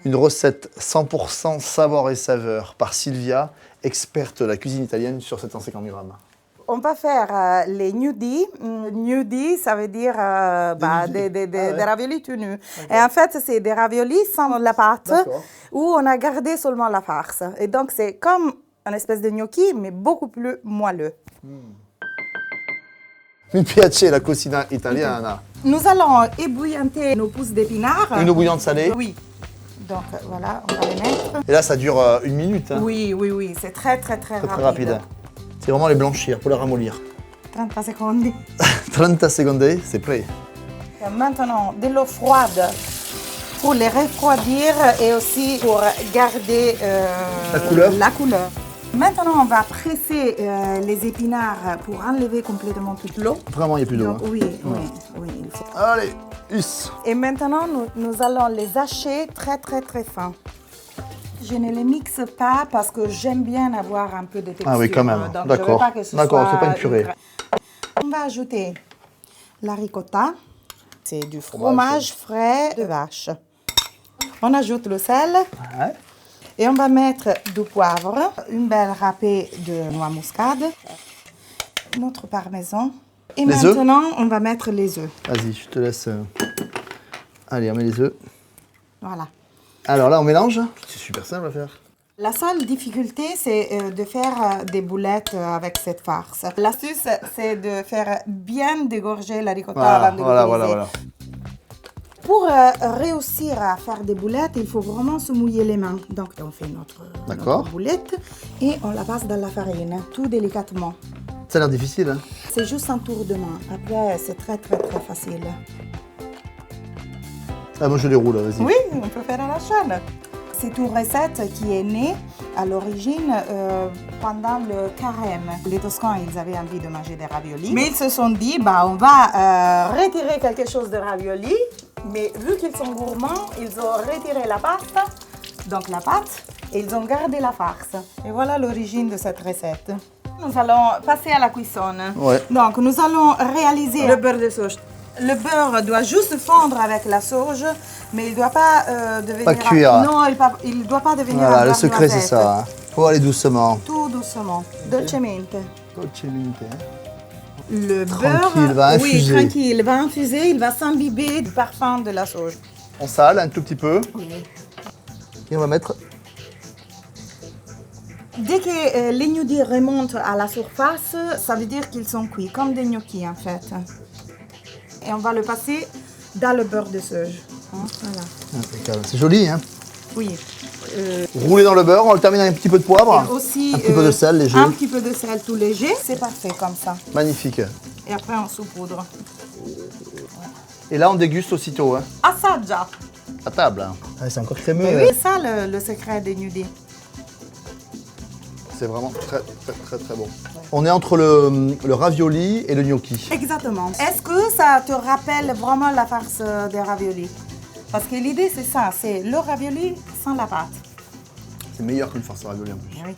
Une recette 100% savoir et saveur par Sylvia, experte de la cuisine italienne sur 750 grammes. On va faire les gnudi. Gnudi, ça veut dire des raviolis tout nus. Et en fait, c'est des raviolis sans la pâte, où on a gardé seulement la farce. Et donc, c'est comme une espèce de gnocchi, mais beaucoup plus moelleux. Mi piace la cucina italiana. Nous allons ébouillanter nos pousses d'épinards. Une eau bouillante salée. Oui. Donc, voilà, on va les mettre. Et là, ça dure 1 minute. Hein. Oui, c'est très rapide. C'est vraiment les blanchir, pour les ramollir. 30 secondes. 30 secondes, c'est prêt. Maintenant, de l'eau froide pour les refroidir et aussi pour garder la couleur. Maintenant, on va presser les épinards pour enlever complètement toute l'eau. Vraiment, il n'y a plus d'eau. Oui, il faut. Allez, us. Et maintenant, nous allons les hacher très fins. Je ne les mixe pas parce que j'aime bien avoir un peu de texture. Ah oui, quand même. Donc, d'accord. D'accord, c'est pas une purée. On va ajouter la ricotta. C'est du fromage frais de vache. On ajoute le sel. Ouais. Et on va mettre du poivre, une belle râpée de noix muscade, notre parmesan. Et maintenant, on va mettre les œufs. Vas-y, je te laisse. Allez, on met les œufs. Voilà. Alors là, on mélange. C'est super simple à faire. La seule difficulté, c'est de faire des boulettes avec cette farce. L'astuce, c'est de faire bien dégorger la ricotta avant de l'utiliser. Voilà. Pour réussir à faire des boulettes, il faut vraiment se mouiller les mains. Donc, on fait notre boulette et on la passe dans la farine, tout délicatement. Ça a l'air difficile, hein? C'est juste un tour de main. Après, c'est très facile. Ah, moi je déroule, vas-y. Oui, on peut faire à la chaîne. C'est une recette qui est née à l'origine pendant le carême. Les Toscans, ils avaient envie de manger des raviolis. Mais ils se sont dit, on va retirer quelque chose de raviolis. Mais vu qu'ils sont gourmands, ils ont retiré la pasta, donc la pâte, et ils ont gardé la farce. Et voilà l'origine de cette recette. Nous allons passer à la cuisson. Ouais. Donc, nous allons réaliser le beurre de sauge. Le beurre doit juste fondre avec la sauge, mais il ne doit pas devenir... Pas cuire. Non, il ne doit pas devenir... Voilà, le secret c'est ça. Hein. Faut aller doucement. Tout doucement, dolcemente. Dolcemente. Le tranquille, beurre, va infuser. Oui, tranquille, il va infuser, il va s'imbiber du parfum de la sauge. On sale un tout petit peu. Oui. Et on va mettre... Dès que les gnocchis remontent à la surface, ça veut dire qu'ils sont cuits, comme des gnocchis en fait. Et on va le passer dans le beurre de sauge. Voilà. C'est joli, hein? Oui. Rouler dans le beurre, on le termine avec un petit peu de poivre. Et aussi, un petit peu de sel léger. Un petit peu de sel tout léger, c'est parfait comme ça. Magnifique. Et après on saupoudre. Et là on déguste aussitôt. Hein. Assaggia. À table. Hein. Ah, c'est encore crémeux. Oui, c'est ça le secret des gnocchis. C'est vraiment très bon. On est entre le ravioli et le gnocchi. Exactement. Est-ce que ça te rappelle vraiment la farce des raviolis? Parce que l'idée c'est ça, c'est le ravioli sans la pâte. C'est meilleur qu'une farce ravioli en plus. Oui.